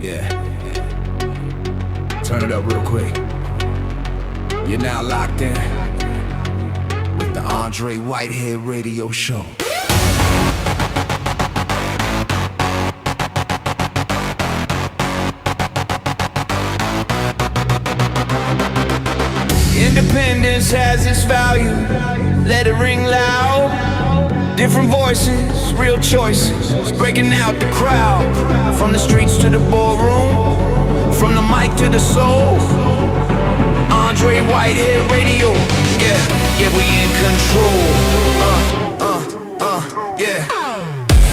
Yeah. Turn it up real quick. You're now locked in with the Andre Whitehead Radio Show. Independence has its value. Let it ring loud. Different voices, real choices, breaking out the crowd. From the streets to the ballroom, from the mic to the soul. Andre Whitehead Radio, yeah, we in control. Yeah.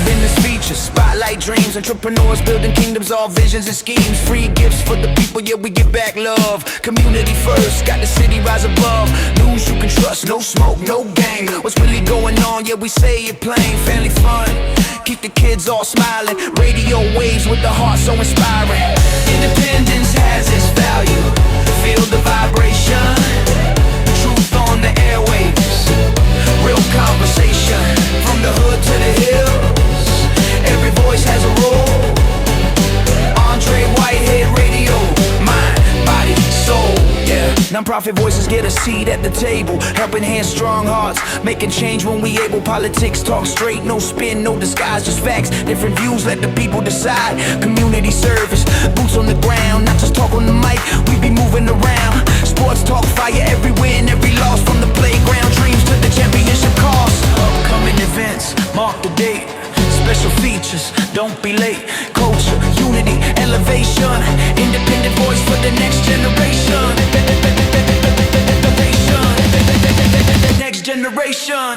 Business features, spotlight dreams, entrepreneurs building kingdoms, all visions and schemes. Free gifts for the people, yeah, we give back love. Community first, got the city rise above. News you can trust, no smoke, no game. What's really going on, yeah, we say it plain. Family fun, keep the kids all smiling. Radio waves with the heart so inspiring. Independence has its value. Feel the vibration. Truth on the airwaves. Real conversation. From the hood to the hills. Every voice has a role. Andre Whitehead Radio. Mind, body, soul. Yeah. Non-profit voices get a seat at the table. Helping hands, strong hearts. Making change when we able. Politics talk straight. No spin, no disguise. Just facts. Different views. Let the people decide. Community service. Boots on the ground. Not just talk on the mic. We be moving around. Sports talk, fire every win, every loss. From the playground dreams to the championship cost. Upcoming events. Mark the date. Special features, don't be late. Culture, unity, elevation. Independent voice for the next generation. Next generation.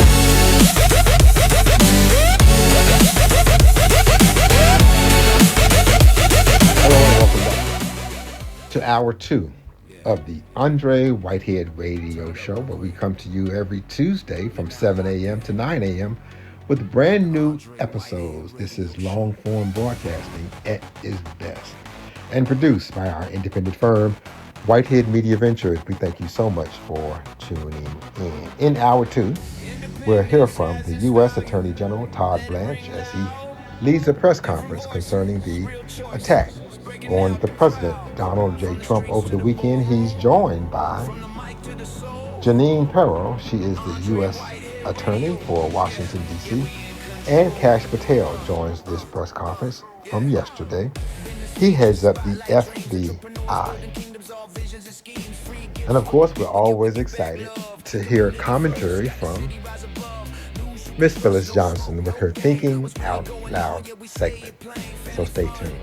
Hello and welcome back to hour 2 of the Andre Whitehead Radio Show, where we come to you every Tuesday from 7 a.m. to 9 a.m. with brand new episodes. This is long form broadcasting at its best, and produced by our independent firm, Whitehead Media Ventures. We thank you so much for tuning in. In hour 2, we'll hear from the U.S. Attorney General Todd Blanche as he leads a press conference concerning the attack on the President Donald J. Trump over the weekend. He's joined by Janine Perro. She is the U.S. Attorney for Washington, D.C. And Kash Patel joins this press conference from yesterday. He heads up the FBI. And of course, we're always excited to hear commentary from Miss Phyllis Johnson with her Thinking Out Loud segment. So stay tuned.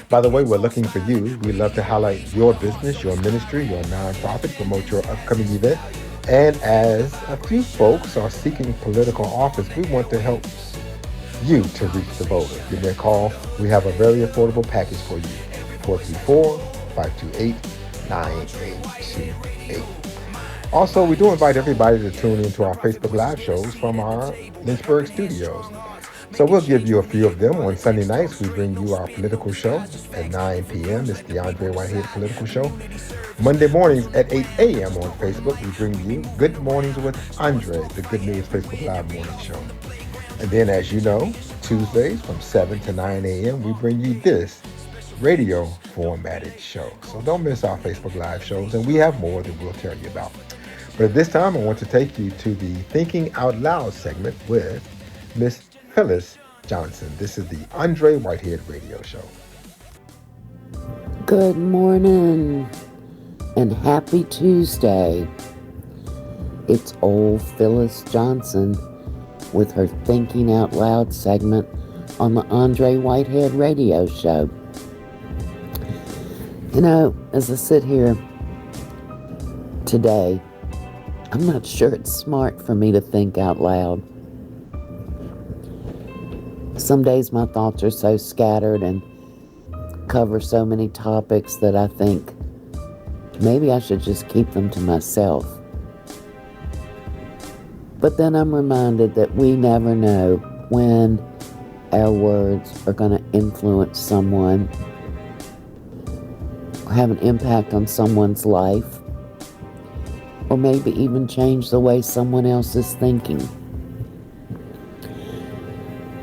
By the way, we're looking for you. We'd love to highlight your business, your ministry, your nonprofit, promote your upcoming event. And as a few folks are seeking political office, we want to help you to reach the voter. Give me a call. We have a very affordable package for you. 434-528-9828. Also, we do invite everybody to tune into our Facebook Live shows from our Lynchburg studios. So we'll give you a few of them. On Sunday nights, we bring you our political show at 9 p.m. It's the Andre Whitehead Political Show. Monday mornings at 8 a.m. on Facebook, we bring you Good Mornings with Andre, the Good News Facebook Live morning show. And then, as you know, Tuesdays from 7 to 9 a.m., we bring you this radio formatted show. So don't miss our Facebook Live shows, and we have more that we'll tell you about. But at this time, I want to take you to the Thinking Out Loud segment with Miss Phyllis Johnson. This is the Andre Whitehead Radio Show. Good morning and happy Tuesday. It's old Phyllis Johnson with her Thinking Out Loud segment on the Andre Whitehead Radio Show. You know, as I sit here today, I'm not sure it's smart for me to think out loud. Some days my thoughts are so scattered and cover so many topics that I think maybe I should just keep them to myself. But then I'm reminded that we never know when our words are going to influence someone or have an impact on someone's life, or maybe even change the way someone else is thinking.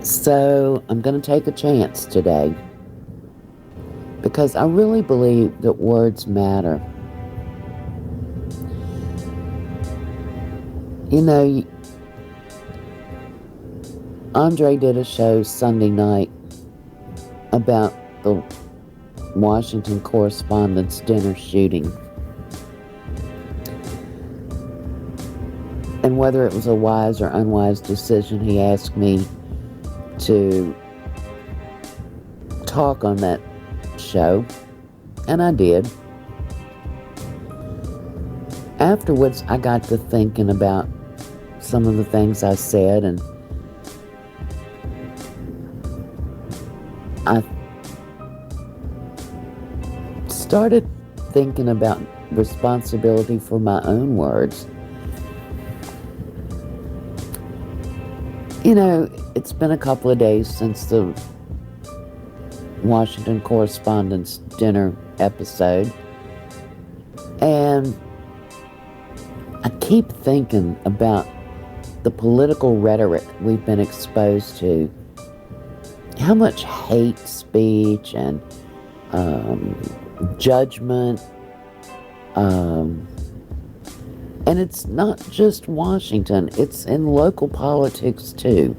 So I'm going to take a chance today because I really believe that words matter. You know, Andre did a show Sunday night about the Washington Correspondents' Dinner shooting, and whether it was a wise or unwise decision, he asked me to talk on that show, and I did. Afterwards, I got to thinking about some of the things I said, and I started thinking about responsibility for my own words. You know, it's been a couple of days since the Washington Correspondents' Dinner episode, and I keep thinking about the political rhetoric we've been exposed to, how much hate speech and judgment, and it's not just Washington, it's in local politics too.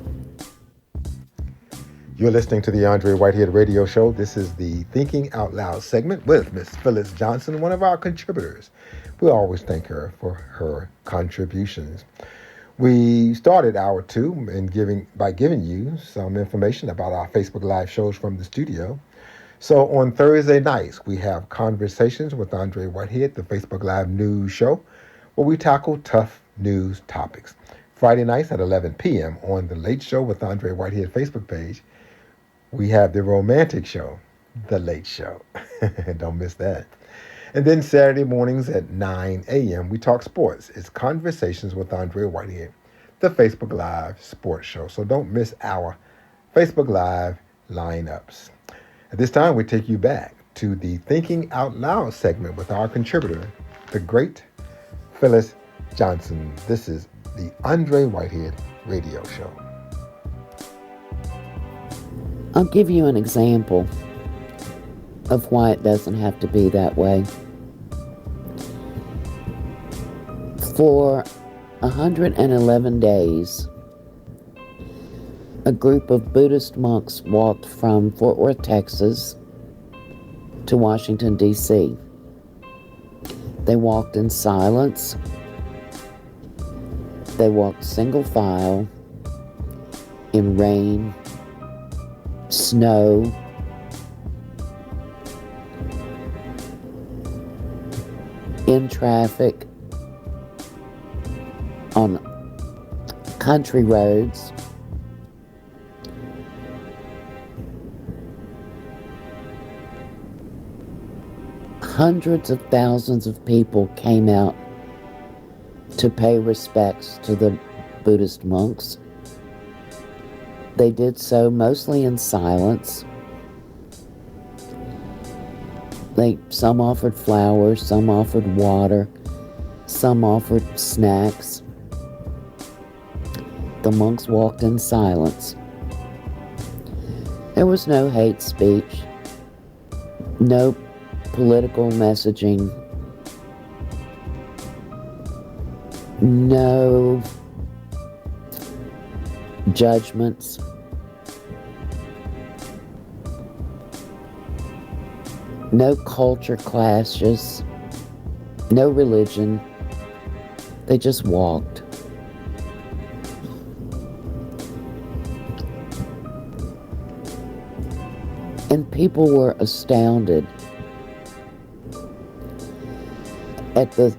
You're listening to the Andre Whitehead Radio Show. This is the Thinking Out Loud segment with Miss Phyllis Johnson, one of our contributors. We always thank her for her contributions. We started hour 2 by giving you some information about our Facebook Live shows from the studio. So on Thursday nights, we have Conversations with Andre Whitehead, the Facebook Live news show, where we tackle tough news topics. Friday nights at 11 p.m. on The Late Show with Andre Whitehead Facebook page, we have the romantic show, The Late Show. Don't miss that. And then Saturday mornings at 9 a.m., we talk sports. It's Conversations with Andre Whitehead, the Facebook Live sports show. So don't miss our Facebook Live lineups. At this time, we take you back to the Thinking Out Loud segment with our contributor, the great Phyllis Johnson. This is the Andre Whitehead Radio Show. I'll give you an example of why it doesn't have to be that way. For 111 days, a group of Buddhist monks walked from Fort Worth, Texas to Washington, D.C. They walked in silence. They walked single file in rain, snow, in traffic, on country roads. Hundreds of thousands of people came out to pay respects to the Buddhist monks. They did so mostly in silence. Some offered flowers, some offered water, some offered snacks. The monks walked in silence. There was no hate speech, no political messaging, no judgments. No culture clashes, no religion. They just walked. And people were astounded at the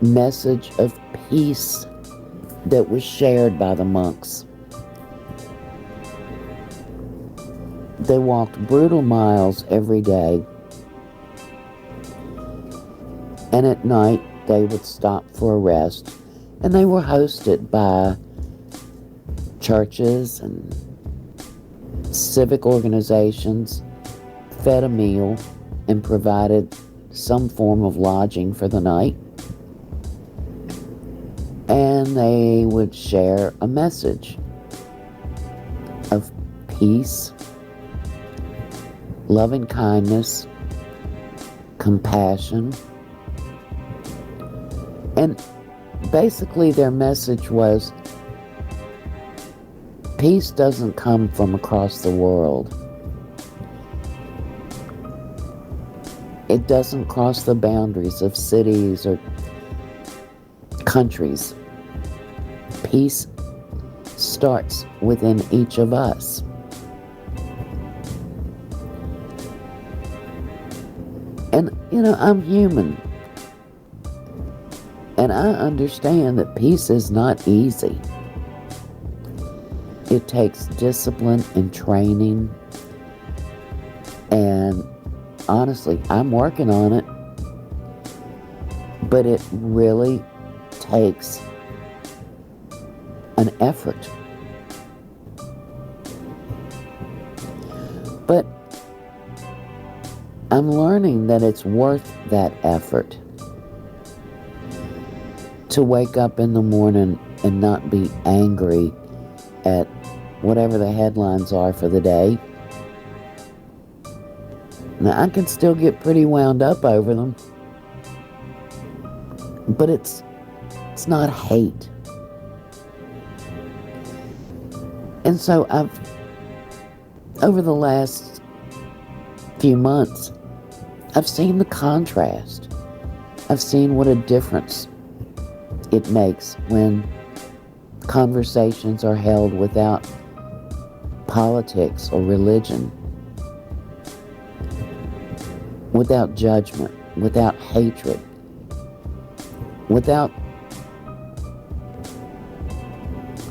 message of peace that was shared by the monks. They walked brutal miles every day, and at night they would stop for a rest, and they were hosted by churches and civic organizations, fed a meal, and provided some form of lodging for the night. And they would share a message of peace loving kindness, compassion, and basically their message was peace doesn't come from across the world. It doesn't cross the boundaries of cities or countries. Peace starts within each of us. And, I'm human. And I understand that peace is not easy. It takes discipline and training. And honestly, I'm working on it. But it really takes an effort. But I'm learning that it's worth that effort. To wake up in the morning and not be angry at whatever the headlines are for the day. Now, I can still get pretty wound up over them. But it's not hate. And so over the last few months, I've seen the contrast. I've seen what a difference it makes when conversations are held without politics or religion, without judgment, without hatred, without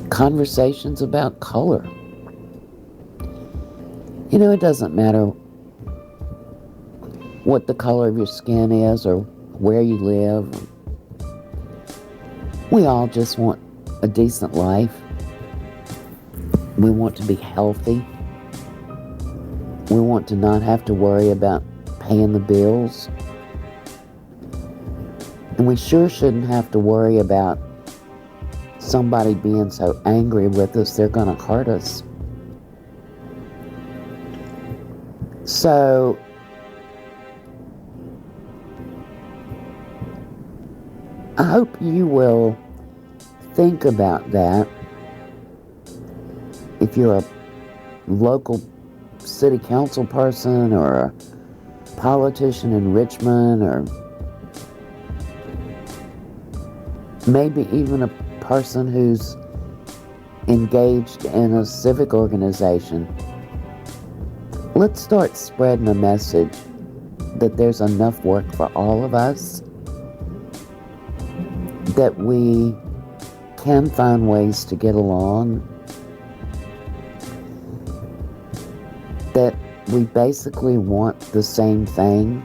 conversations about color. It doesn't matter what the color of your skin is or where you live. We all just want a decent life. We want to be healthy. We want to not have to worry about paying the bills. And we sure shouldn't have to worry about somebody being so angry with us they're going to hurt us. So I hope you will think about that. If you're a local city council person or a politician in Richmond, or maybe even a person who's engaged in a civic organization, let's start spreading a message that there's enough work for all of us, that we can find ways to get along, that we basically want the same thing.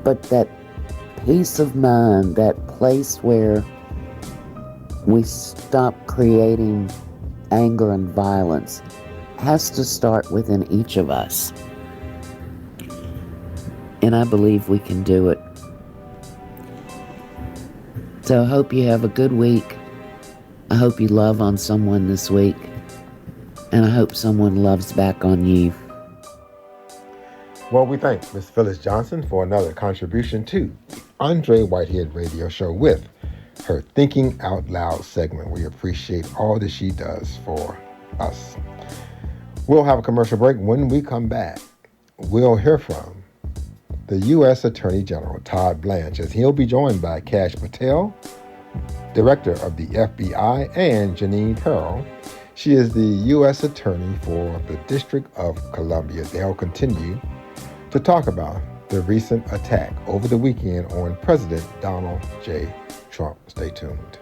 But that peace of mind, that place where we stop creating anger and violence, has to start within each of us. And I believe we can do it. So I hope you have a good week. I hope you love on someone this week. And I hope someone loves back on you. Well, we thank Miss Phyllis Johnson for another contribution to the Andre Whitehead Radio Show with her Thinking Out Loud segment. We appreciate all that she does for us. We'll have a commercial break. When we come back, we'll hear from the U.S. Attorney General, Todd Blanche, as he'll be joined by Kash Patel, Director of the FBI, and Janine Pearl. She is the U.S. Attorney for the District of Columbia. They'll continue to talk about the recent attack over the weekend on President Donald J. Trump. Stay tuned.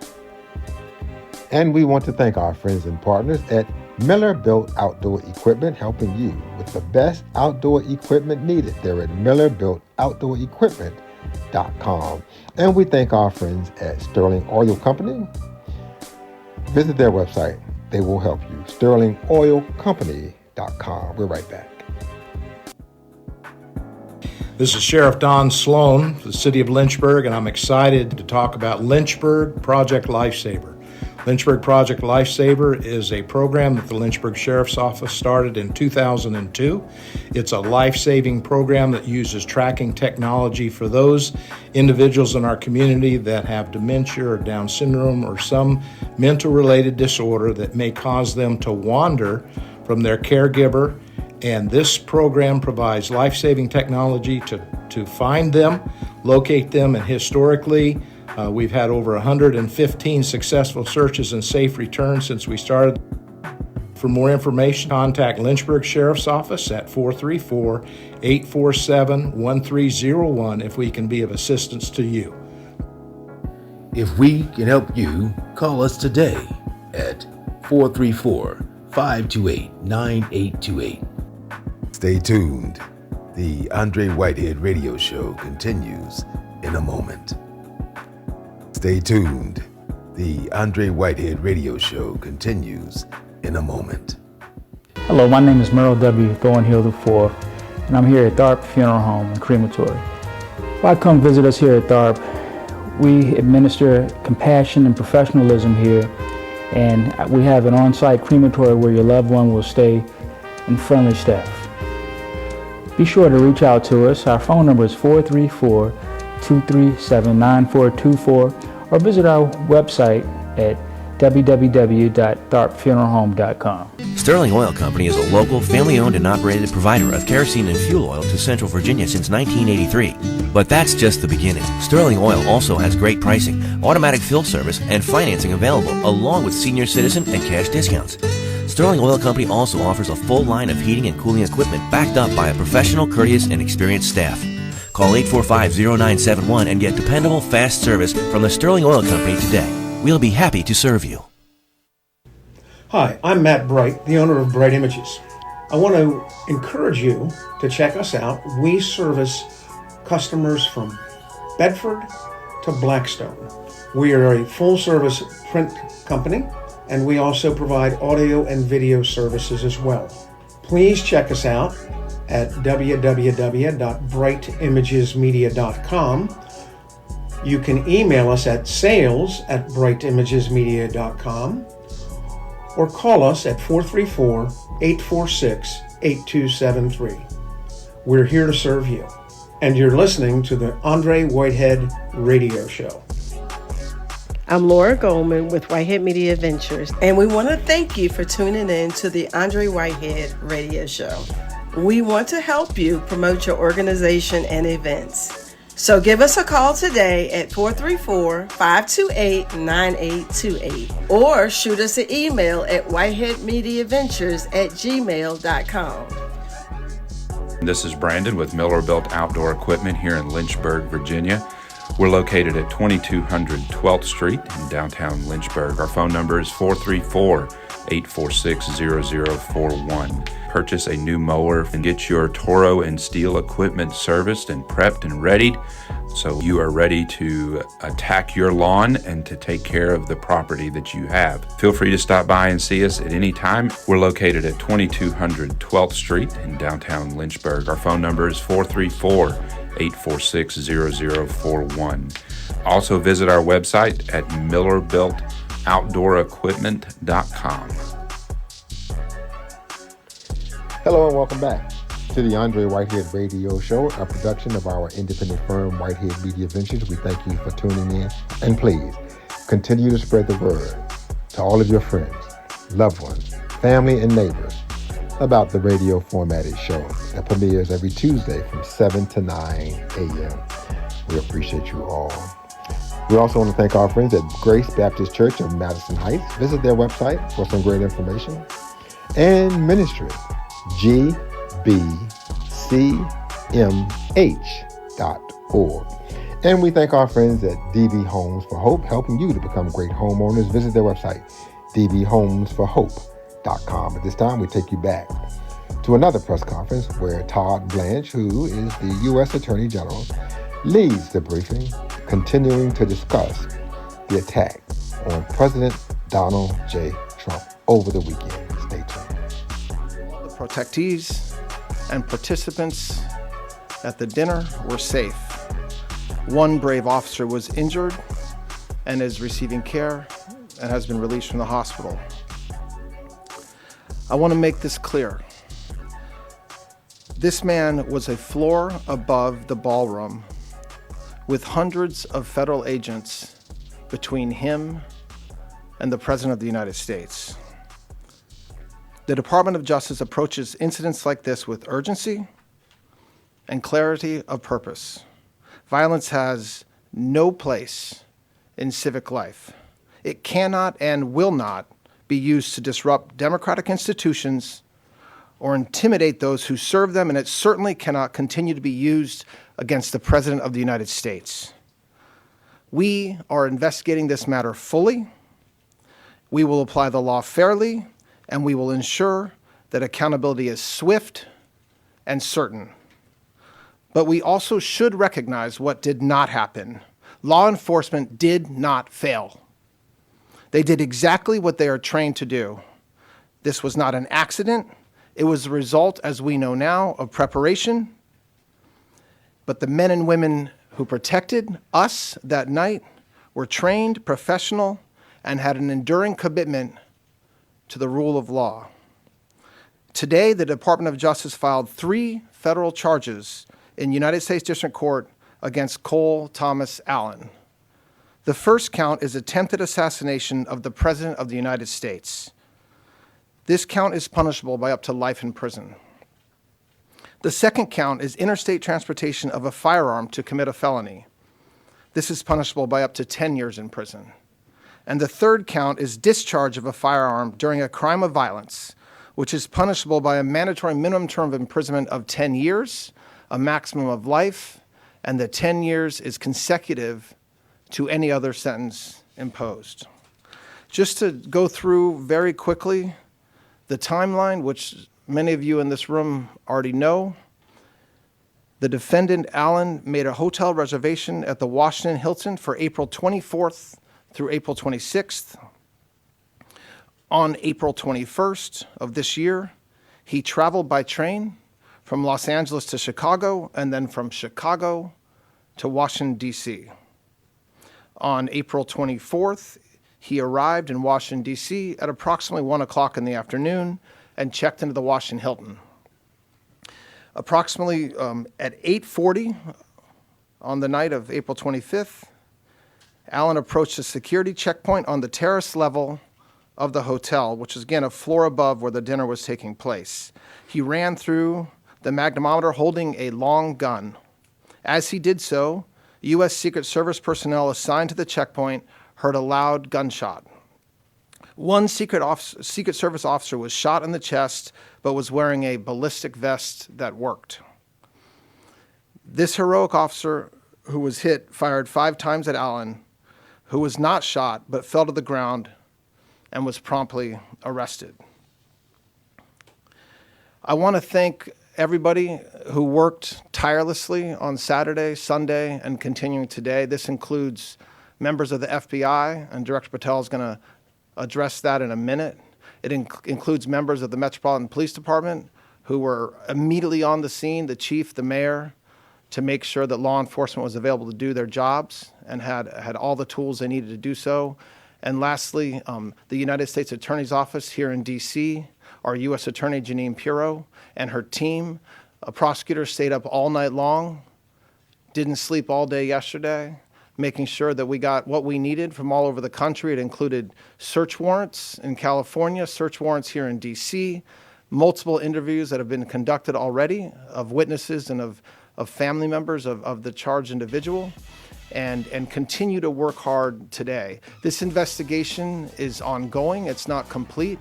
And we want to thank our friends and partners at Miller Built Outdoor Equipment, helping you with the best outdoor equipment needed. They're at MillerBuiltOutdoorEquipment.com. And we thank our friends at Sterling Oil Company. Visit their website. They will help you. SterlingOilCompany.com. We're right back. This is Sheriff Don Sloan, the city of Lynchburg, and I'm excited to talk about Lynchburg Project Lifesaver. Lynchburg Project Lifesaver is a program that the Lynchburg Sheriff's Office started in 2002. It's a life-saving program that uses tracking technology for those individuals in our community that have dementia or Down syndrome or some mental-related disorder that may cause them to wander from their caregiver. And this program provides life-saving technology to find them, locate them, and historically, we've had over 115 successful searches and safe returns since we started. For more information, contact Lynchburg Sheriff's Office at 434-847-1301 if we can be of assistance to you. If we can help you, call us today at 434-528-9828. Stay tuned. The Andre Whitehead Radio Show continues in a moment. Stay tuned. The Andre Whitehead Radio Show continues in a moment. Hello, my name is Merle W. Thornhill IV, and I'm here at Tharp Funeral Home and Crematory. Why come visit us here at Tharp? We administer compassion and professionalism here, and we have an on-site crematory where your loved one will stay in friendly staff. Be sure to reach out to us. Our phone number is 434-237-9424, or visit our website at www.tharpfuneralhome.com. Sterling Oil Company is a local, family-owned and operated provider of kerosene and fuel oil to Central Virginia since 1983. But that's just the beginning. Sterling Oil also has great pricing, automatic fill service, and financing available, along with senior citizen and cash discounts. Sterling Oil Company also offers a full line of heating and cooling equipment backed up by a professional, courteous, and experienced staff. Call 845-0971 and get dependable, fast service from the Sterling Oil Company today. We'll be happy to serve you. Hi, I'm Matt Bright, the owner of Bright Images. I want to encourage you to check us out. We service customers from Bedford to Blackstone. We are a full-service print company, and we also provide audio and video services as well. Please check us out at www.brightimagesmedia.com. You can email us at sales@brightimagesmedia.com or call us at 434-846-8273. We're here to serve you. And you're listening to the Andre Whitehead Radio Show. I'm Laura Goldman with Whitehead Media Ventures, and we want to thank you for tuning in to the Andre Whitehead Radio Show. We want to help you promote your organization and events. So give us a call today at 434-528-9828 or shoot us an email at whiteheadmediaventures@gmail.com. This is Brandon with Miller Built Outdoor Equipment here in Lynchburg, Virginia. We're located at 2200 12th Street in downtown Lynchburg. Our phone number is 434-846-0041. Purchase a new mower and get your Toro and Steel equipment serviced and prepped and readied so you are ready to attack your lawn and to take care of the property that you have. Feel free to stop by and see us at any time. We're located at 2200 12th Street in downtown Lynchburg. Our phone number is 434-846-0041. Also visit our website at millerbuiltoutdoorequipment.com. Hello and welcome back to the Andre Whitehead Radio Show, a production of our independent firm, Whitehead Media Ventures. We thank you for tuning in, and please continue to spread the word to all of your friends, loved ones, family, and neighbors about the radio formatted show that premieres every Tuesday from 7 to 9 a.m. We appreciate you all. We also want to thank our friends at Grace Baptist Church of Madison Heights. Visit their website for some great information. And ministry, gbcmh.org. And we thank our friends at DB Homes for Hope, helping you to become great homeowners. Visit their website, dbhomesforhope.com. At this time, we take you back to another press conference where Todd Blanche, who is the U.S. Attorney General, leads the briefing, continuing to discuss the attack on President Donald J. Trump over the weekend. Stay tuned. The protectees and participants at the dinner were safe. One brave officer was injured and is receiving care and has been released from the hospital. I want to make this clear. This man was a floor above the ballroom with hundreds of federal agents between him and the President of the United States. The Department of Justice approaches incidents like this with urgency and clarity of purpose. Violence has no place in civic life. It cannot and will not be used to disrupt democratic institutions or intimidate those who serve them, and it certainly cannot continue to be used against the President of the United States. We are investigating this matter fully. We will apply the law fairly, and we will ensure that accountability is swift and certain. But we also should recognize what did not happen. Law enforcement did not fail. They did exactly what they are trained to do. This was not an accident. It was the result, as we know now, of preparation. But the men and women who protected us that night were trained, professional, and had an enduring commitment to the rule of law. Today, the Department of Justice filed 3 federal charges in United States District Court against Cole Thomas Allen. The first count is attempted assassination of the President of the United States. This count is punishable by up to life in prison. The second count is interstate transportation of a firearm to commit a felony. This is punishable by up to 10 years in prison. And the third count is discharge of a firearm during a crime of violence, which is punishable by a mandatory minimum term of imprisonment of 10 years, a maximum of life, and the 10 years is consecutive to any other sentence imposed. Just to go through very quickly the timeline, which many of you in this room already know. The defendant, Allen, made a hotel reservation at the Washington Hilton for April 24th through April 26th. On April 21st of this year, he traveled by train from Los Angeles to Chicago, and then from Chicago to Washington, D.C. On April 24th, he arrived in Washington, D.C. at approximately 1 o'clock in the afternoon and checked into the Washington Hilton. Approximately at 8:40 on the night of April 25th, Allen approached a security checkpoint on the terrace level of the hotel, which is again a floor above where the dinner was taking place. He ran through the magnetometer holding a long gun. As he did so, U.S. Secret Service personnel assigned to the checkpoint heard a loud gunshot. One Secret Service officer was shot in the chest, but was wearing a ballistic vest that worked. This heroic officer who was hit fired 5 times at Allen, who was not shot, but fell to the ground and was promptly arrested. I want to thank everybody who worked tirelessly on Saturday, Sunday, and continuing today. This includes members of the FBI, and Director Patel is going to address that in a minute. It includes members of the Metropolitan Police Department who were immediately on the scene, the chief, the mayor, to make sure that law enforcement was available to do their jobs and had all the tools they needed to do so. And lastly, the United States Attorney's Office here in D.C., our U.S. Attorney Jeanine Pirro and her team. A prosecutor stayed up all night long, didn't sleep all day yesterday, making sure that we got what we needed from all over the country. It included search warrants in California, search warrants here in D.C., multiple interviews that have been conducted already of witnesses and of family members of the charged individual, and continue to work hard today. This investigation is ongoing. It's not complete.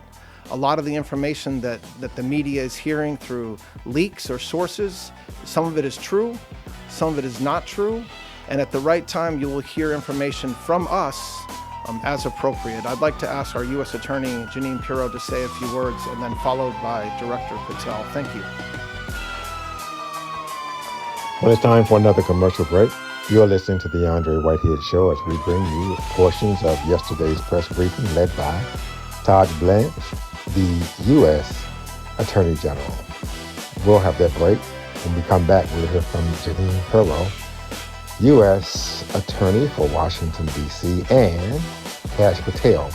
A lot of the information that the media is hearing through leaks or sources, some of it is true, some of it is not true, and at the right time you will hear information from us as appropriate. I'd like to ask our U.S. Attorney Jeanine Pirro to say a few words, and then followed by Director Patel. Thank you. Well, it's time for another commercial break. You're listening to the Andre Whitehead Show as we bring you portions of yesterday's press briefing led by Todd Blanche, the U.S. Attorney General. We'll have that break. When we come back, we'll hear from Jeanine Pirro, U.S. Attorney for Washington, D.C., and Kash Patel,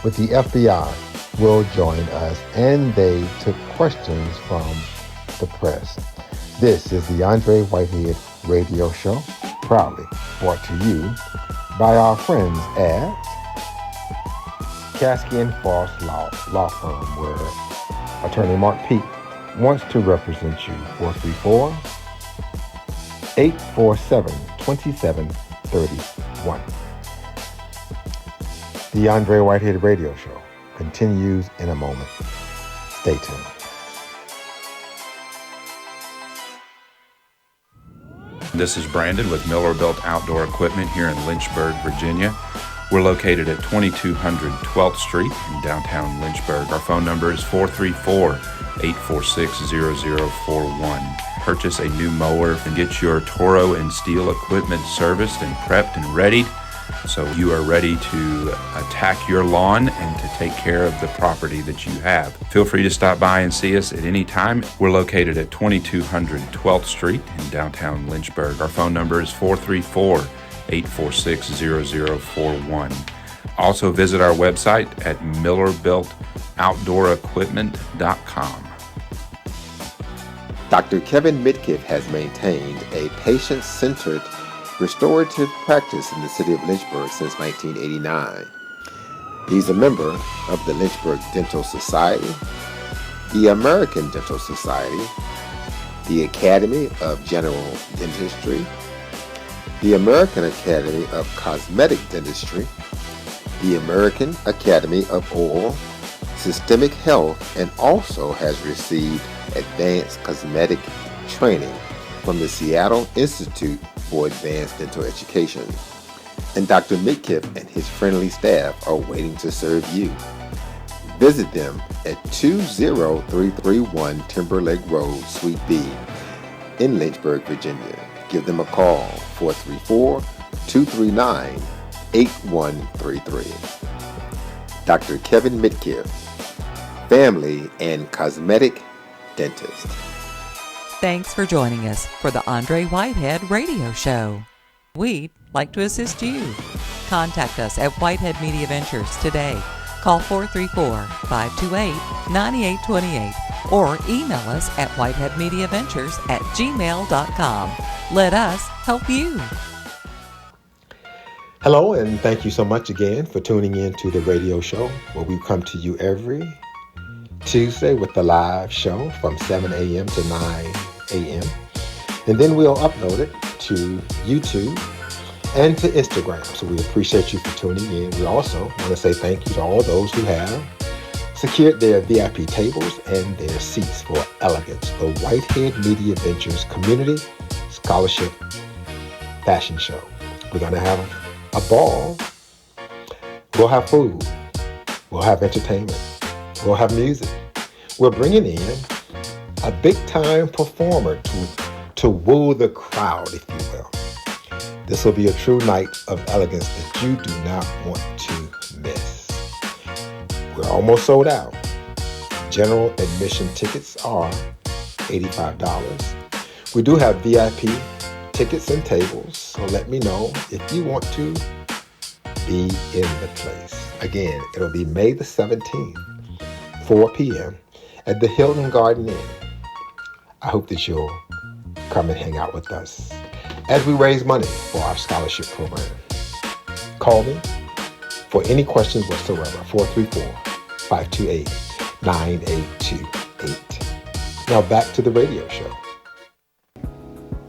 with the FBI will join us, and they took questions from the press. This is the Andre Whitehead Radio Show, proudly brought to you by our friends at Caskey & Foss Law Firm, where attorney Mark Peake wants to represent you. 434-847-2731. The Andre Whitehead Radio Show continues in a moment. Stay tuned. This is Brandon with Miller Built Outdoor Equipment here in Lynchburg, Virginia. We're located at 2200 12th Street in downtown Lynchburg. Our phone number is 434-846-0041. Purchase a new mower and get your Toro and Steel equipment serviced and prepped and readied so you are ready to attack your lawn and to take care of the property that you have. Feel free to stop by and see us at any time. We're located at 2200 12th Street in downtown Lynchburg. Our phone number is 434-846-0041. Also visit our website at millerbuiltoutdoorequipment.com. Dr. Kevin Mitkiff has maintained a patient-centered restorative practice in the city of Lynchburg since 1989. He's a member of the Lynchburg Dental Society, the American Dental Society, the Academy of General Dentistry, the American Academy of Cosmetic Dentistry, the American Academy of Oral Systemic Health, and also has received advanced cosmetic training from the Seattle Institute for Advanced Dental Education. And Dr. Mitkiff and his friendly staff are waiting to serve you. Visit them at 20331 Timberlake Road, Suite B in Lynchburg, Virginia. Give them a call, 434-239-8133. Dr. Kevin Mitkiff, family and cosmetic dentist. Thanks for joining us for the Andre Whitehead Radio Show. We'd like to assist you. Contact us at Whitehead Media Ventures today. Call 434-528-9828 or email us at whiteheadmediaventures@gmail.com. Let us help you. Hello, and thank you so much again for tuning in to the radio show, where we come to you every Tuesday with the live show from 7 a.m. to 9 a.m. And then we'll upload it to YouTube and to Instagram. So we appreciate you for tuning in. We also want to say thank you to all those who have secured their VIP tables and their seats for Elegance, the Whitehead Media Ventures Community Scholarship Fashion Show. We're going to have a ball. We'll have food. We'll have entertainment. We'll have music. We're bringing in a big-time performer to woo the crowd, if you will. This will be a true night of elegance that you do not want to miss. We're almost sold out. General admission tickets are $85. We do have VIP tickets and tables, so let me know if you want to be in the place. Again, it'll be May the 17th, 4 p.m. at the Hilton Garden Inn. I hope that you'll come and hang out with us as we raise money for our scholarship program. Call me for any questions whatsoever, 434-528-9828. Now back to the radio show.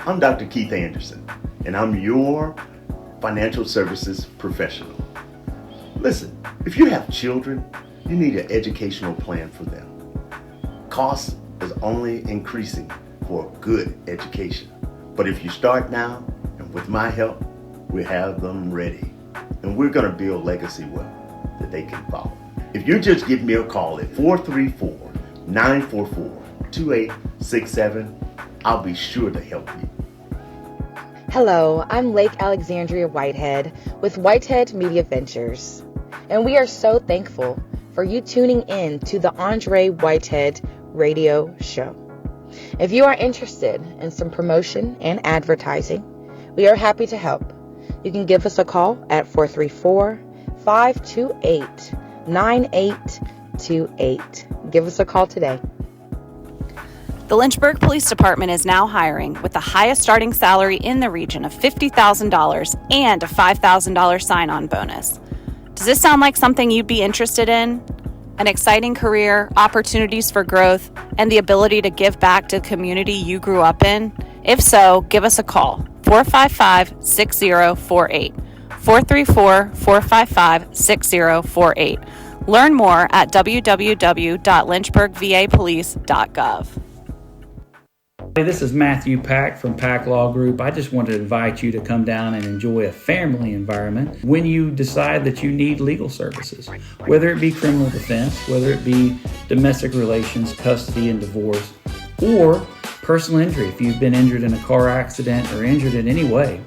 I'm Dr. Keith Anderson, and I'm your financial services professional. Listen, if you have children, you need an educational plan for them. Cost is only increasing for a good education. But if you start now, and with my help, we have them ready. And we're going to build legacy wealth that they can follow. If you just give me a call at 434-944-2867, I'll be sure to help you. Hello, I'm Lake Alexandria Whitehead with Whitehead Media Ventures. And we are so thankful for you tuning in to the Andre Whitehead Radio Show. If you are interested in some promotion and advertising, we are happy to help. You can give us a call at 434-528-9828. 9828. Give us a call today. The Lynchburg Police Department is now hiring with the highest starting salary in the region of $50,000 and a $5,000 sign-on bonus. Does this sound like something you'd be interested in? An exciting career, opportunities for growth, and the ability to give back to the community you grew up in? If so, give us a call, 455-6048, 434-455-6048. Learn more at www.lynchburgvapolice.gov. Hey, this is Matthew Pack from Pack Law Group. I just wanted to invite you to come down and enjoy a family environment when you decide that you need legal services, whether it be criminal defense, whether it be domestic relations, custody and divorce, or personal injury. If you've been injured in a car accident or injured in any way,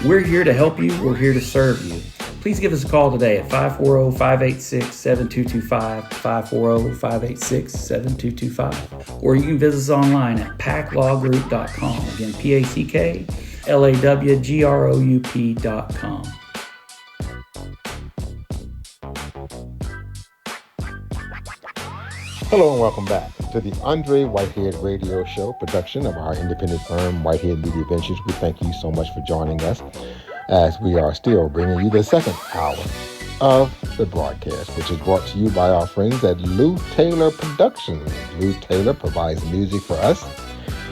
we're here to help you. We're here to serve you. Please give us a call today at 540-586-7225, 540-586-7225, or you can visit us online at packlawgroup.com. Again, PACKLAWGROUP.com. Hello and welcome back to the Andre Whitehead Radio Show, production of our independent firm, Whitehead Media Ventures. We thank you so much for joining us as we are still bringing you the second hour of the broadcast, which is brought to you by our friends at Lou Taylor Productions. Lou Taylor provides music for us.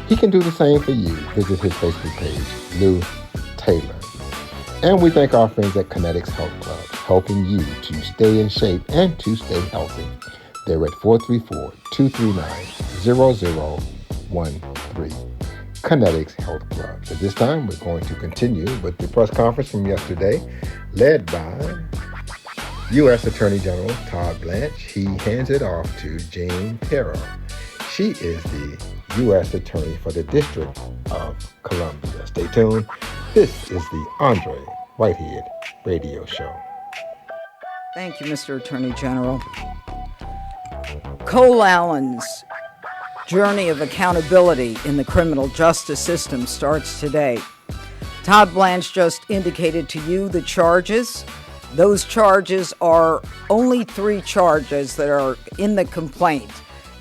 He can do the same for you. Visit his Facebook page, Lou Taylor. And we thank our friends at Kinetics Health Club, helping you to stay in shape and to stay healthy. They're at 434-239-0013. Kinetics Health Club. At this time, we're going to continue with the press conference from yesterday, led by U.S. Attorney General Todd Blanche. He hands it off to Jane Terrell. She is the U.S. Attorney for the District of Columbia. Stay tuned. This is the Andre Whitehead Radio Show. Thank you, Mr. Attorney General. Cole Allen's journey of accountability in the criminal justice system starts today. Todd Blanche just indicated to you the charges. Those charges are only 3 charges that are in the complaint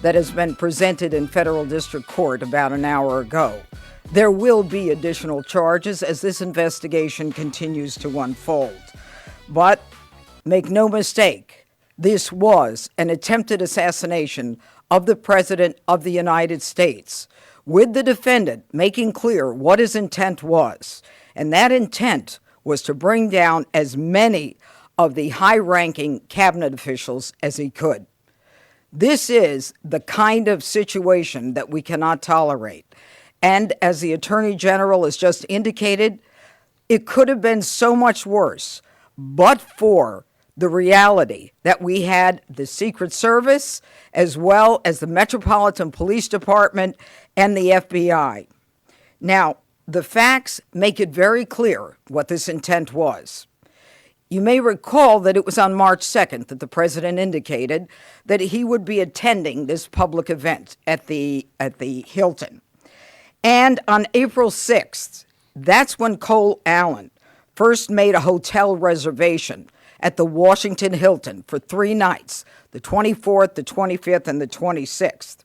that has been presented in federal district court about an hour ago. There will be additional charges as this investigation continues to unfold. But make no mistake, this was an attempted assassination of the President of the United States, with the defendant making clear what his intent was. And that intent was to bring down as many of the high-ranking cabinet officials as he could. This is the kind of situation that we cannot tolerate. And as the Attorney General has just indicated, it could have been so much worse, but for the reality that we had the Secret Service as well as the Metropolitan Police Department and the FBI. Now, the facts make it very clear what this intent was. You may recall that it was on March 2nd that the president indicated that he would be attending this public event at the Hilton. And on April 6th, that's when Cole Allen first made a hotel reservation at the Washington Hilton for 3 nights, the 24th, the 25th, and the 26th.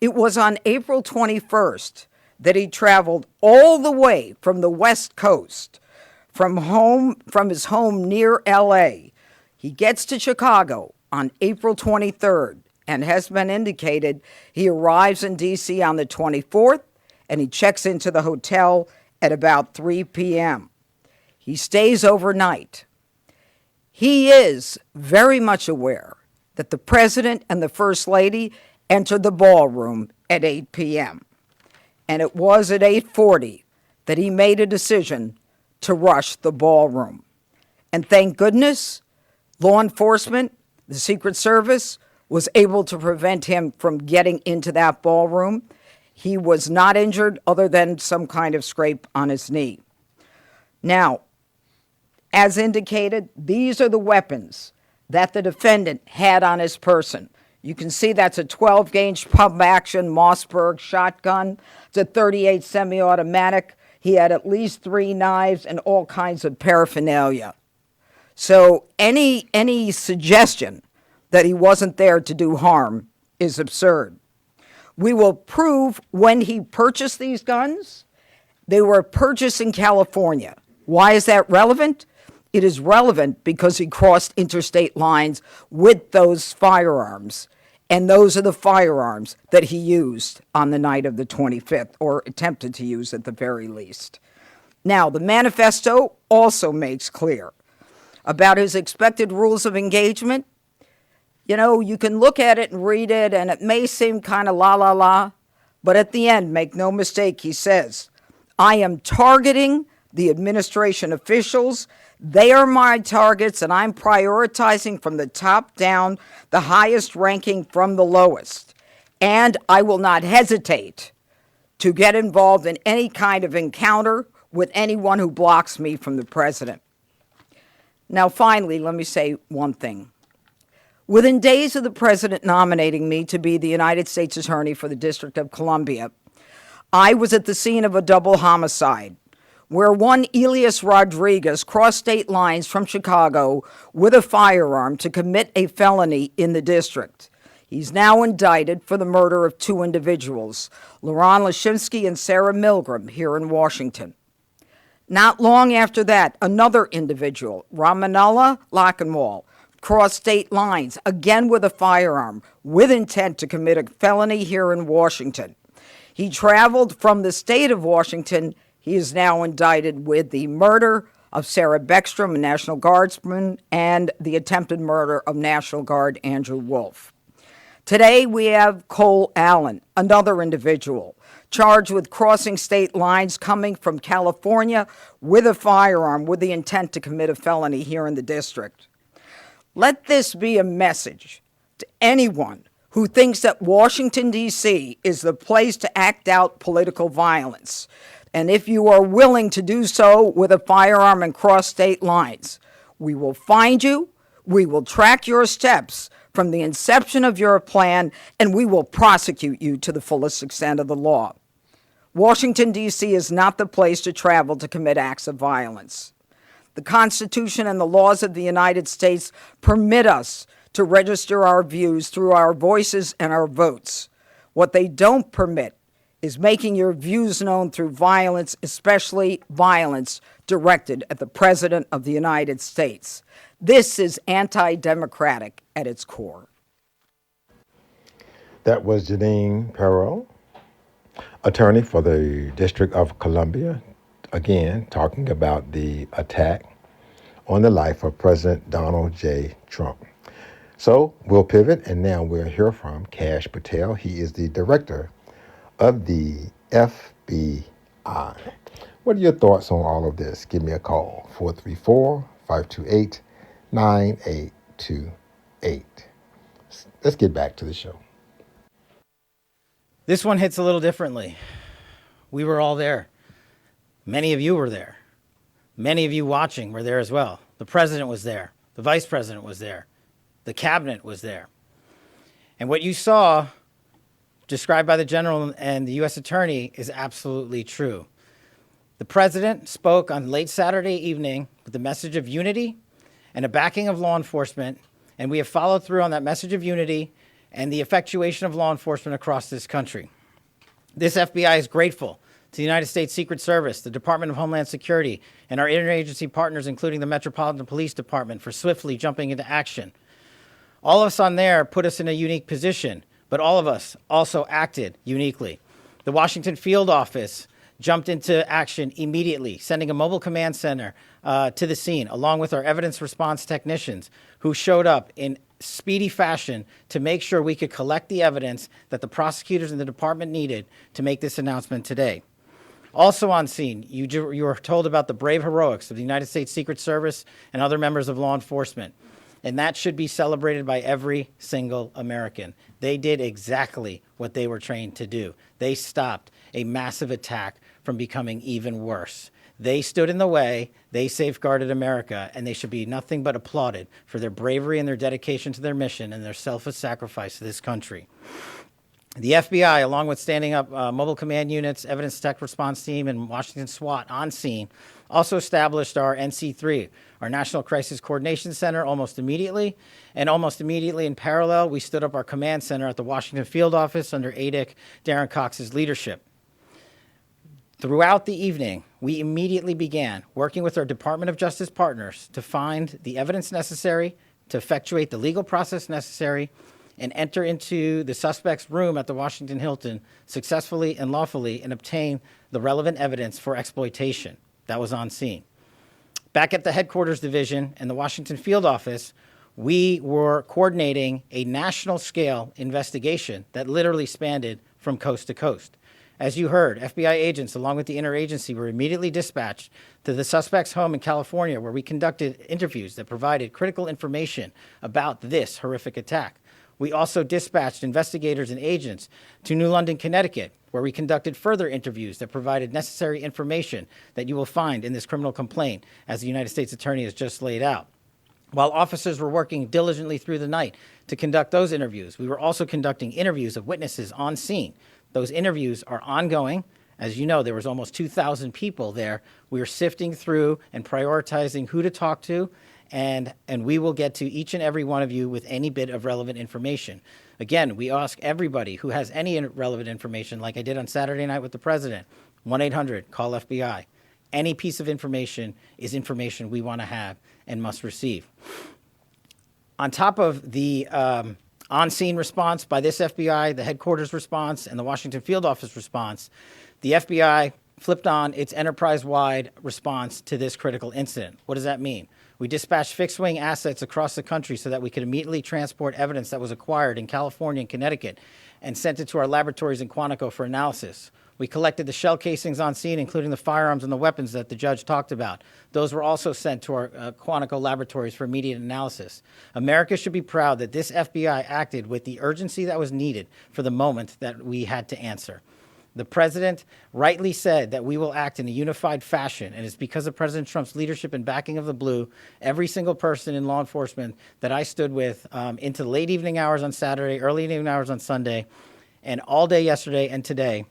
It was on April 21st that he traveled all the way from the West Coast, from his home near LA. He gets to Chicago on April 23rd, and has been indicated he arrives in D.C. on the 24th, and he checks into the hotel at about 3 p.m. He stays overnight. He is very much aware that the president and the first lady entered the ballroom at 8 p.m. And it was at 8:40 that he made a decision to rush the ballroom. And thank goodness, law enforcement, the Secret Service, was able to prevent him from getting into that ballroom. He was not injured other than some kind of scrape on his knee. Now, as indicated, these are the weapons that the defendant had on his person. You can see that's a 12-gauge pump-action Mossberg shotgun. It's a .38 semi-automatic. He had at least 3 knives and all kinds of paraphernalia. So any suggestion that he wasn't there to do harm is absurd. We will prove when he purchased these guns. They were purchased in California. Why is that relevant? It is relevant because he crossed interstate lines with those firearms. And those are the firearms that he used on the night of the 25th, or attempted to use at the very least. Now, the manifesto also makes clear about his expected rules of engagement. You know, you can look at it and read it, and it may seem kind of la, but at the end, make no mistake, he says, I am targeting the administration officials. They are my targets, and I'm prioritizing from the top down, the highest ranking from the lowest. And I will not hesitate to get involved in any kind of encounter with anyone who blocks me from the president. Now, finally, let me say one thing. Within days of the president nominating me to be the United States Attorney for the District of Columbia, I was at the scene of a double homicide where one Elias Rodriguez crossed state lines from Chicago with a firearm to commit a felony in the district. He's now indicted for the murder of two individuals, Laron Lashinsky and Sarah Milgram, here in Washington. Not long after that, another individual, Ramanella Lockenwall, crossed state lines, again with a firearm, with intent to commit a felony here in Washington. He traveled from the state of Washington. He is now indicted with the murder of Sarah Beckstrom, a National Guardsman, and the attempted murder of National Guard Andrew Wolf. Today, we have Cole Allen, another individual, charged with crossing state lines coming from California with a firearm with the intent to commit a felony here in the district. Let this be a message to anyone who thinks that Washington, D.C. is the place to act out political violence. And if you are willing to do so with a firearm and cross state lines, we will find you, we will track your steps from the inception of your plan, and we will prosecute you to the fullest extent of the law. Washington, D.C. is not the place to travel to commit acts of violence. The Constitution and the laws of the United States permit us to register our views through our voices and our votes. What they don't permit is making your views known through violence, especially violence directed at the President of the United States. This is anti-democratic at its core. That was Janine Perot, attorney for the District of Columbia, again talking about the attack on the life of President Donald J. Trump. So we'll pivot, and now we'll hear from Kash Patel. He is the director of the FBI. What are your thoughts on all of this? Give me a call, 434-528-9828. Let's get back to the show. This one hits a little differently. We were all there. Many of you were there. Many of you watching were there as well. The president was there. The vice president was there. The cabinet was there. And what you saw described by the general and the U.S. attorney is absolutely true. The president spoke on late Saturday evening with the message of unity and a backing of law enforcement, and we have followed through on that message of unity and the effectuation of law enforcement across this country. This FBI is grateful to the United States Secret Service, the Department of Homeland Security, and our interagency partners, including the Metropolitan Police Department, for swiftly jumping into action. All of us on there put us in a unique position, but all of us also acted uniquely. The Washington field office jumped into action immediately, sending a mobile command center to the scene, along with our evidence response technicians who showed up in speedy fashion to make sure we could collect the evidence that the prosecutors and the department needed to make this announcement today. Also on scene, you were told about the brave heroics of the United States Secret Service and other members of law enforcement. And that should be celebrated by every single American. They did exactly what they were trained to do. They stopped a massive attack from becoming even worse. They stood in the way, they safeguarded America, and they should be nothing but applauded for their bravery and their dedication to their mission and their selfless sacrifice to this country. The FBI, along with standing up mobile command units, evidence tech response team, and Washington SWAT on scene, also established our NC3, our National Crisis Coordination Center, almost immediately. And almost immediately in parallel, we stood up our command center at the Washington Field Office under ADIC Darren Cox's leadership. Throughout the evening, we immediately began working with our Department of Justice partners to find the evidence necessary to effectuate the legal process necessary and enter into the suspect's room at the Washington Hilton successfully and lawfully and obtain the relevant evidence for exploitation that was on scene. Back at the headquarters division and the Washington Field Office, we were coordinating a national scale investigation that literally spanned from coast to coast. As you heard, FBI agents along with the interagency were immediately dispatched to the suspect's home in California, where we conducted interviews that provided critical information about this horrific attack. We also dispatched investigators and agents to New London, Connecticut, where we conducted further interviews that provided necessary information that you will find in this criminal complaint, as the United States Attorney has just laid out. While officers were working diligently through the night to conduct those interviews, we were also conducting interviews of witnesses on scene. Those interviews are ongoing. As you know, there was almost 2,000 people there. We were sifting through and prioritizing who to talk to, and we will get to each and every one of you with any bit of relevant information. Again, we ask everybody who has any relevant information, like I did on Saturday night with the president, 1-800-CALL-FBI. Any piece of information is information we want to have and must receive. On top of the on-scene response by this FBI, the headquarters response, and the Washington Field Office response, the FBI flipped on its enterprise-wide response to this critical incident. What does that mean? We dispatched fixed-wing assets across the country so that we could immediately transport evidence that was acquired in California and Connecticut and sent it to our laboratories in Quantico for analysis. We collected the shell casings on scene, including the firearms and the weapons that the judge talked about. Those were also sent to our Quantico laboratories for immediate analysis. America should be proud that this FBI acted with the urgency that was needed for the moment that we had to answer. The president rightly said that we will act in a unified fashion, and it's because of President Trump's leadership and backing of the blue, every single person in law enforcement that I stood with into the late evening hours on Saturday, early evening hours on Sunday, and all day yesterday and today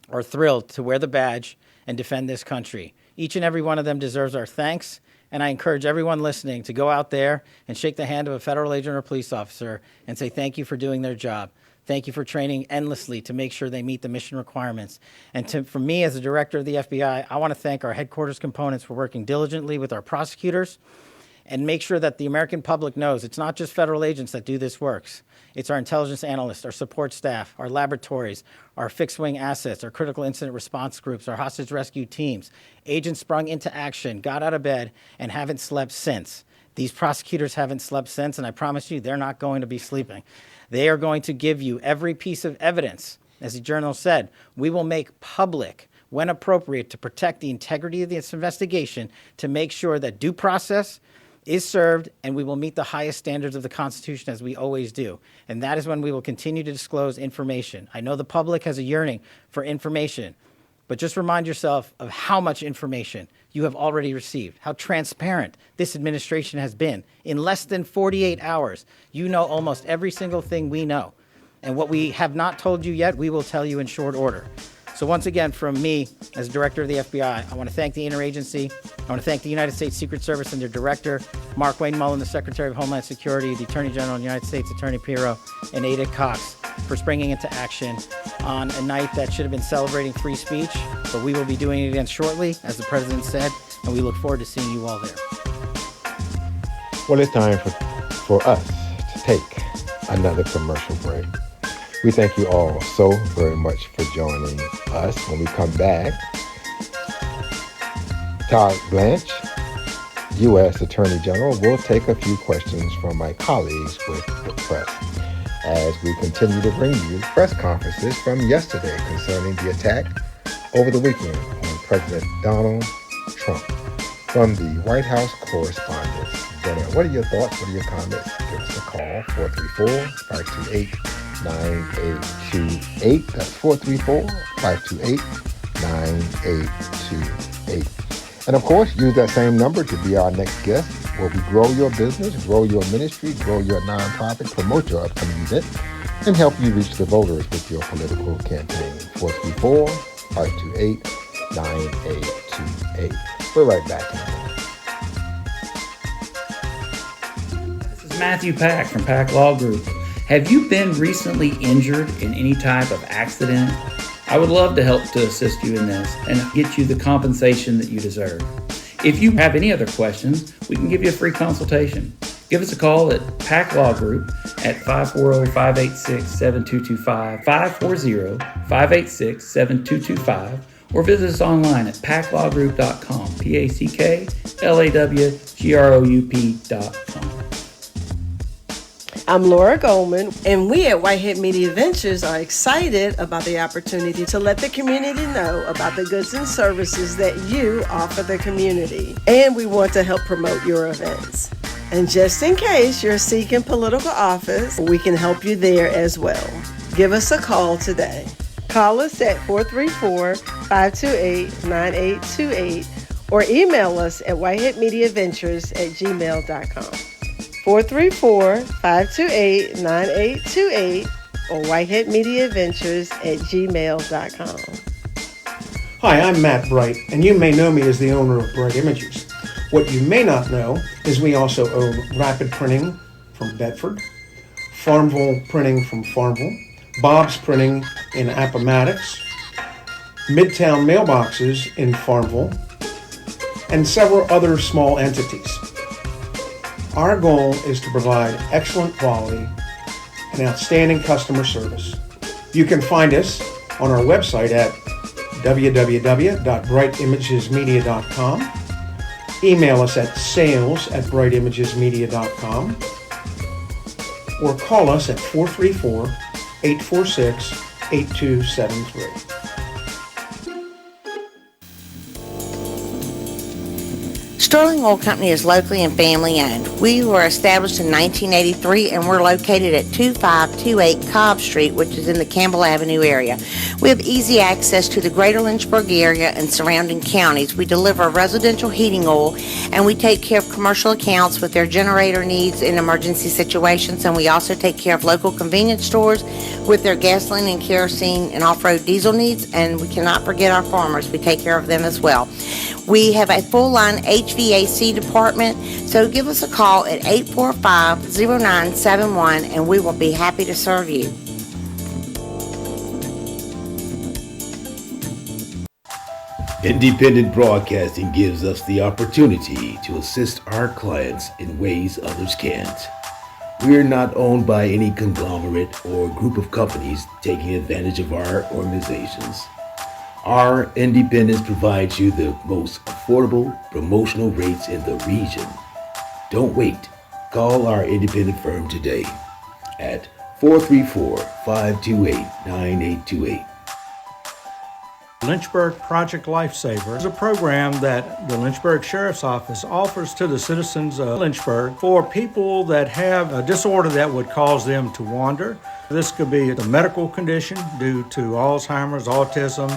are thrilled to wear the badge and defend this country. Each and every one of them deserves our thanks, and I encourage everyone listening to go out there and shake the hand of a federal agent or police officer and say thank you for doing their job. Thank you for training endlessly to make sure they meet the mission requirements. And for me, as the director of the FBI, I want to thank our headquarters components for working diligently with our prosecutors and make sure that the American public knows it's not just federal agents that do this work. It's our intelligence analysts, our support staff, our laboratories, our fixed-wing assets, our critical incident response groups, our hostage rescue teams. Agents sprung into action, got out of bed, and haven't slept since. These prosecutors haven't slept since, and I promise you they're not going to be sleeping. They are going to give you every piece of evidence. As the journal said, we will make public, when appropriate, to protect the integrity of this investigation, to make sure that due process is served, and we will meet the highest standards of the Constitution, as we always do. And that is when we will continue to disclose information. I know the public has a yearning for information, but just remind yourself of how much information you have already received, how transparent this administration has been. In less than 48 hours, you know almost every single thing we know. And what we have not told you yet, we will tell you in short order. So once again, from me, as director of the FBI, I want to thank the interagency. I want to thank the United States Secret Service and their director, Mark Wayne Mullen, the Secretary of Homeland Security, the Attorney General of the United States, Attorney Pirro, and Ada Cox for springing into action on a night that should have been celebrating free speech, but we will be doing it again shortly, as the president said, and we look forward to seeing you all there. Well, it's time for us to take another commercial break. We thank you all so very much for joining us. When we come back, Todd Blanche, U.S. Attorney General, will take a few questions from my colleagues with the press as we continue to bring you press conferences from yesterday concerning the attack over the weekend on President Donald Trump. From the White House Correspondents' Dinner. What are your thoughts? What are your comments? Give us a call, 434-528-9828. That's 434-528-9828. And of course, use that same number to be our next guest, where we grow your business, grow your ministry, grow your nonprofit, promote your upcoming event, and help you reach the voters with your political campaign. 434-528-9828. We're right back in a moment. This is Matthew Pack from Pack Law Group. Have you been recently injured in any type of accident? I would love to help to assist you in this and get you the compensation that you deserve. If you have any other questions, we can give you a free consultation. Give us a call at Pack Law Group at 540-586-7225, 540-586-7225, or visit us online at packlawgroup.com, packlawgroup.com. I'm Laura Goldman, and we at Whitehead Media Ventures are excited about the opportunity to let the community know about the goods and services that you offer the community. And we want to help promote your events. And just in case you're seeking political office, we can help you there as well. Give us a call today. Call us at 434-528-9828 or email us at whiteheadmediaventures@gmail.com. 434-528-9828 or whiteheadmediaventures@gmail.com. Hi, I'm Matt Bright, and you may know me as the owner of Bright Images. What you may not know is we also own Rapid Printing from Bedford, Farmville Printing from Farmville, Bob's Printing in Appomattox, Midtown Mailboxes in Farmville, and several other small entities. Our goal is to provide excellent quality and outstanding customer service. You can find us on our website at www.brightimagesmedia.com. Email us at sales@brightimagesmedia.com or call us at 434-846-8273. Sterling Oil Company is locally and family owned. We were established in 1983 and we're located at 2528 Cobb Street, which is in the Campbell Avenue area. We have easy access to the greater Lynchburg area and surrounding counties. We deliver residential heating oil and we take care of commercial accounts with their generator needs in emergency situations, and we also take care of local convenience stores with their gasoline and kerosene and off-road diesel needs, and we cannot forget our farmers. We take care of them as well. We have a full-line HVAC department, so give us a call at 845-0971 and we will be happy to serve you. Independent broadcasting gives us the opportunity to assist our clients in ways others can't. We are not owned by any conglomerate or group of companies taking advantage of our organizations. Our independence provides you the most affordable promotional rates in the region. Don't wait. Call our independent firm today at 434-528-9828. Lynchburg Project Lifesaver is a program that the Lynchburg Sheriff's Office offers to the citizens of Lynchburg for people that have a disorder that would cause them to wander. This could be a medical condition due to Alzheimer's, autism,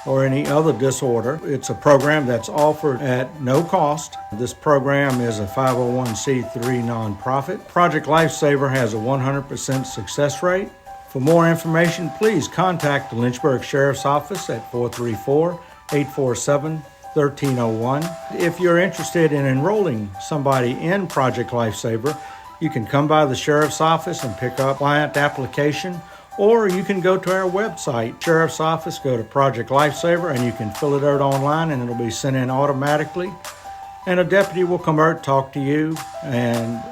or any other disorder. It's a program that's offered at no cost. This program is a 501c3 nonprofit. Project Lifesaver has a 100% success rate. For more information, please contact the Lynchburg Sheriff's Office at 434-847-1301. If you're interested in enrolling somebody in Project Lifesaver, you can come by the Sheriff's Office and pick up client application, or you can go to our website, Sheriff's Office, go to Project Lifesaver, and you can fill it out online and it'll be sent in automatically. And a deputy will come out, talk to you, and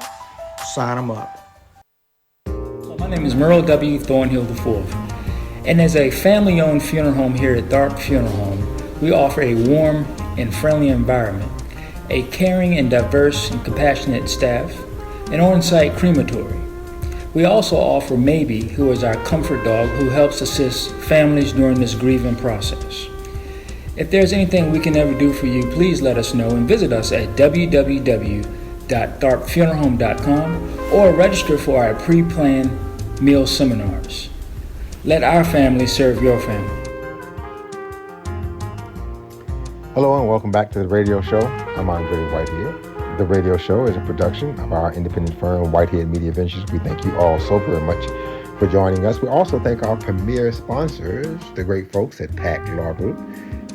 sign them up. My name is Merle W. Thornhill IV, and as a family-owned funeral home here at Tharp Funeral Home, we offer a warm and friendly environment, a caring and diverse and compassionate staff, an on-site crematory. We also offer Maybe, who is our comfort dog who helps assist families during this grieving process. If there's anything we can ever do for you, please let us know and visit us at www.tharpfuneralhome.com or register for our pre-planned meal seminars. Let our family serve your family. Hello and welcome back to the radio show. I'm Andre Whitehead. The radio show is a production of our independent firm, Whitehead Media Ventures. We thank you all so very much for joining us. We also thank our premier sponsors, the great folks at PAC Law Group,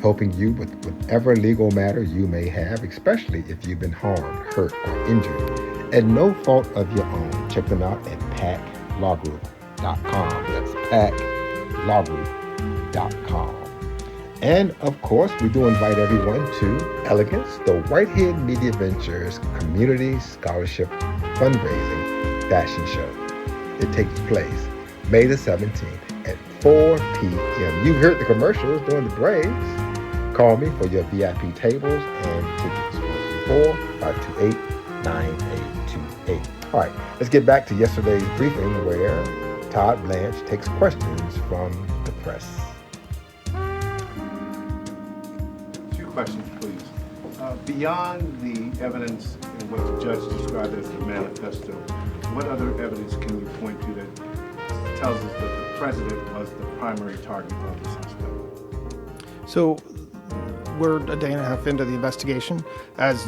helping you with whatever legal matter you may have, especially if you've been harmed, hurt, or injured at no fault of your own. Check them out at paclawgroup.com. That's paclawgroup.com. And of course, we do invite everyone to Elegance, the Whitehead Media Ventures Community Scholarship Fundraising Fashion Show. It takes place May the 17th at 4 p.m. You've heard the commercials during the breaks. Call me for your VIP tables and tickets. 434-528-9828. All right, let's get back to yesterday's briefing where Todd Blanche takes questions from the press. Questions, please. Beyond the evidence in what the judge described as the manifesto, what other evidence can you point to that tells us that the president was the primary target of the suspect? So we're a day and a half into the investigation. As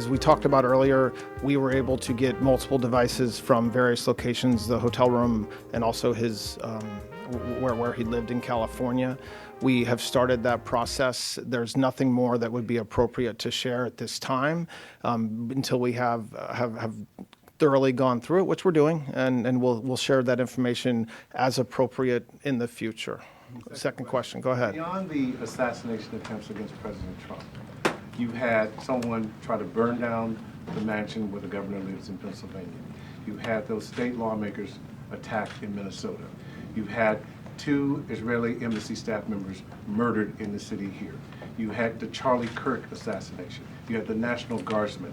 we talked about earlier, we were able to get multiple devices from various locations, the hotel room and also his where he lived in California. We have started that process. There's nothing more that would be appropriate to share at this time until we have thoroughly gone through it, which we're doing, and we'll share that information as appropriate in the future. Second question, go ahead. Beyond the assassination attempts against President Trump, you had someone try to burn down the mansion where the governor lives in Pennsylvania. You had those state lawmakers attacked in Minnesota. You had 2 Israeli embassy staff members murdered in the city here. You had the Charlie Kirk assassination. You had the National Guardsman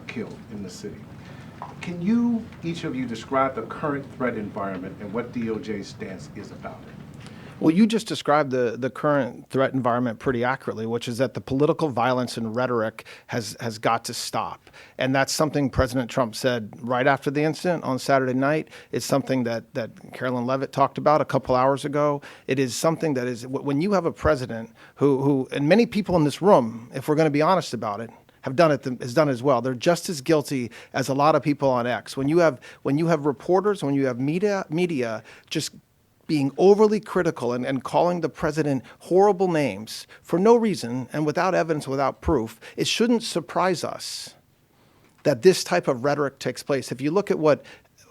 killed in the city. Can you, each of you, describe the current threat environment and what DOJ's stance is about it? Well, you just described the current threat environment pretty accurately, which is that the political violence and rhetoric has got to stop. And that's something President Trump said right after the incident on Saturday night. It's something that Carolyn Levitt talked about a couple hours ago. It is something that is, when you have a president who and many people in this room, if we're going to be honest about it, has done it as well. They're just as guilty as a lot of people on X. When you have reporters, when you have media just being overly critical and calling the president horrible names for no reason and without evidence, without proof, it shouldn't surprise us that this type of rhetoric takes place. If you look at what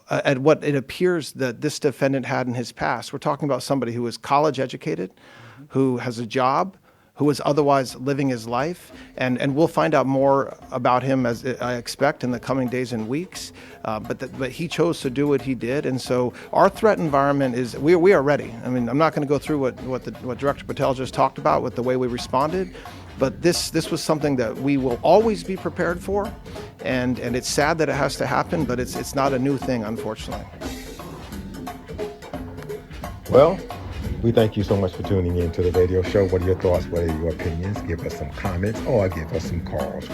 it appears that this defendant had in his past, we're talking about somebody who is college educated, who has a job, who is otherwise living his life, and we'll find out more about him, as I expect, in the coming days and weeks. But he chose to do what he did, and so our threat environment is we are ready. I mean, I'm not going to go through what Director Patel just talked about with the way we responded, but this was something that we will always be prepared for, and it's sad that it has to happen, but it's not a new thing, unfortunately. Well, we thank you so much for tuning in to the radio show. What are your thoughts? What are your opinions? Give us some comments or give us some calls.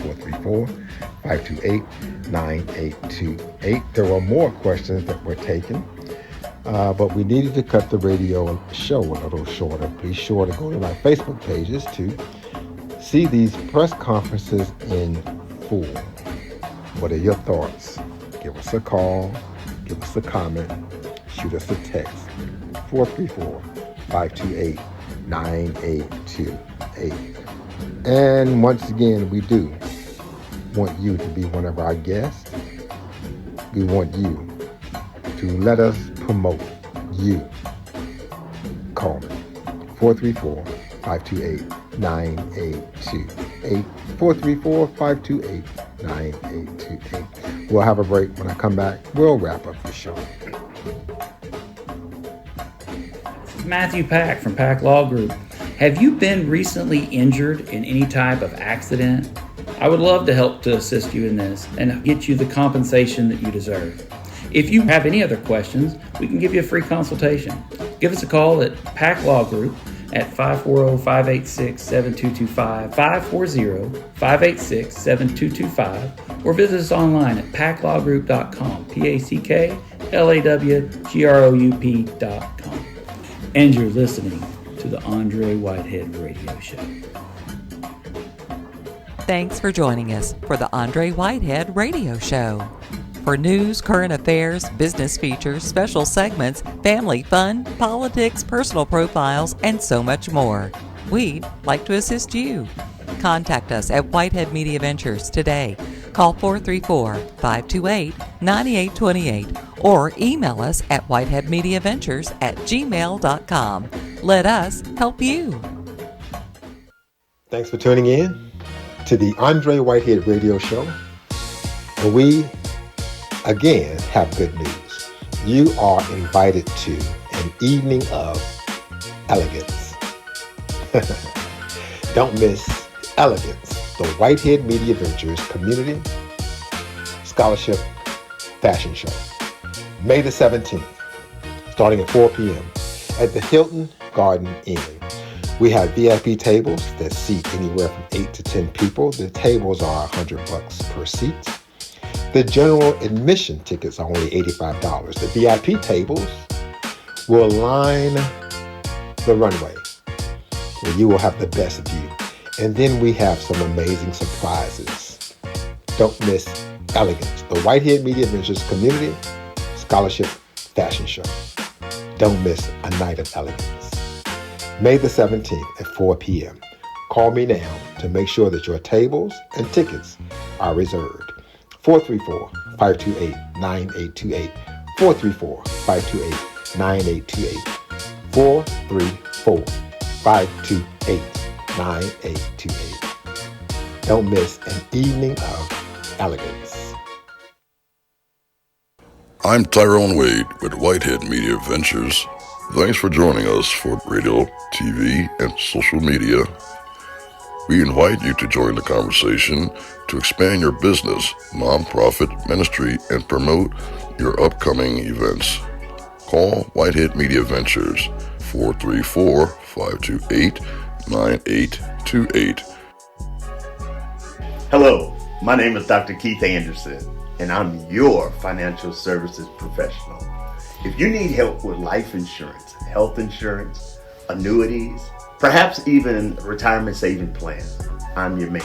434-528-9828. There are more questions that were taken, but we needed to cut the radio show a little shorter. Be sure to go to my Facebook pages to see these press conferences in full. What are your thoughts? Give us a call. Give us a comment. Shoot us a text. 434-528-9828. And once again, we do want you to be one of our guests. We want you to let us promote you. Call me. 434-528-9828. 434-528-9828. We'll have a break. When I come back, we'll wrap up the show. Matthew Pack from Pack Law Group. Have you been recently injured in any type of accident? I would love to help to assist you in this and get you the compensation that you deserve. If you have any other questions, we can give you a free consultation. Give us a call at Pack Law Group at 540-586-7225, 540-586-7225, or visit us online at packlawgroup.com, packlawgroup.com. And you're listening to the Andre Whitehead Radio Show. Thanks for joining us for the Andre Whitehead Radio Show. For news, current affairs, business features, special segments, family fun, politics, personal profiles, and so much more, we'd like to assist you. Contact us at Whitehead Media Ventures today. Call 434-528-9828 or email us at whiteheadmediaventures@gmail.com. Let us help you. Thanks for tuning in to the Andre Whitehead Radio Show. And we, again, have good news. You are invited to an evening of elegance. Don't miss Elegance, the Whitehead Media Ventures Community Scholarship Fashion Show. May the 17th, starting at 4 p.m. at the Hilton Garden Inn. We have VIP tables that seat anywhere from 8 to 10 people. The tables are $100 per seat. The general admission tickets are only $85. The VIP tables will line the runway where you will have the best view. And then we have some amazing surprises. Don't miss Elegance, the Whitehead Media Ventures Community Scholarship Fashion Show. Don't miss a night of elegance. May the 17th at 4 p.m. Call me now to make sure that your tables and tickets are reserved. 434-528-9828. 434-528-9828. 434-528-9828. Don't miss an evening of elegance. I'm Tyrone Wade with Whitehead Media Ventures. Thanks for joining us for radio, TV, and social media. We invite you to join the conversation to expand your business, nonprofit, ministry, and promote your upcoming events. Call Whitehead Media Ventures 434-528-9828. Hello, my name is Dr. Keith Anderson, and I'm your financial services professional. If you need help with life insurance, health insurance, annuities, perhaps even retirement saving plans, I'm your man.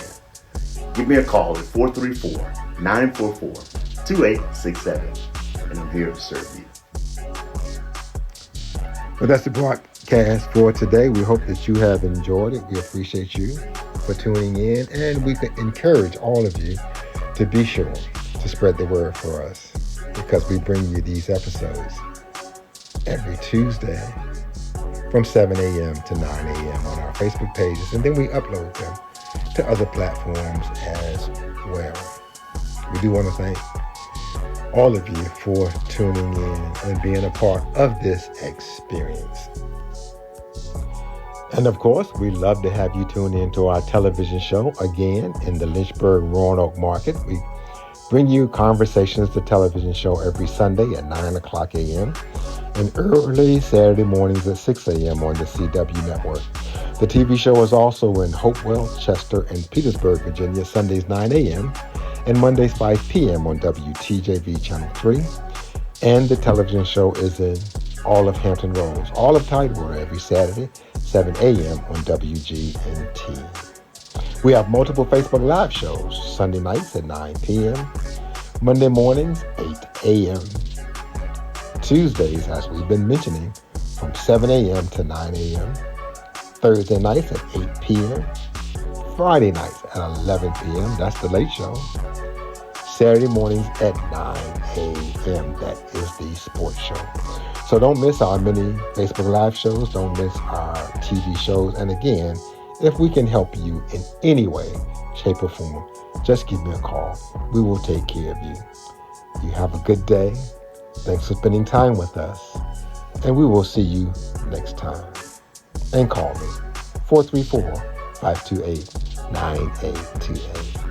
Give me a call at 434-944-2867, and I'm here to serve you. Well, that's the broadcast for today. We hope that you have enjoyed it. We appreciate you for tuning in, and we can encourage all of you to be sure to spread the word for us, because we bring you these episodes every Tuesday from 7 a.m. to 9 a.m. on our Facebook pages, and then we upload them to other platforms as well. We do want to thank all of you for tuning in and being a part of this experience. And of course, we love to have you tune in to our television show again in the Lynchburg Roanoke market. We bring you Conversations, the television show, every Sunday at 9 o'clock a.m. and early Saturday mornings at 6 a.m. on the CW network. The TV show is also in Hopewell, Chester, and Petersburg, Virginia, Sundays 9 a.m. and Mondays 5 p.m. on WTJV Channel 3. And the television show is in all of Hampton Roads, all of Tidewater, every Saturday, 7 a.m. on WGNT. We have multiple Facebook Live shows, Sunday nights at 9 p.m., Monday mornings, 8 a.m., Tuesdays, as we've been mentioning, from 7 a.m. to 9 a.m., Thursday nights at 8 p.m., Friday nights at 11 p.m., that's the late show, Saturday mornings at 9 a.m., that is the sports show. So don't miss our many Facebook Live shows, don't miss our TV shows, and again, if we can help you in any way, shape, or form, just give me a call. We will take care of you. You have a good day. Thanks for spending time with us, and we will see you next time. And call me, 434-528-9828.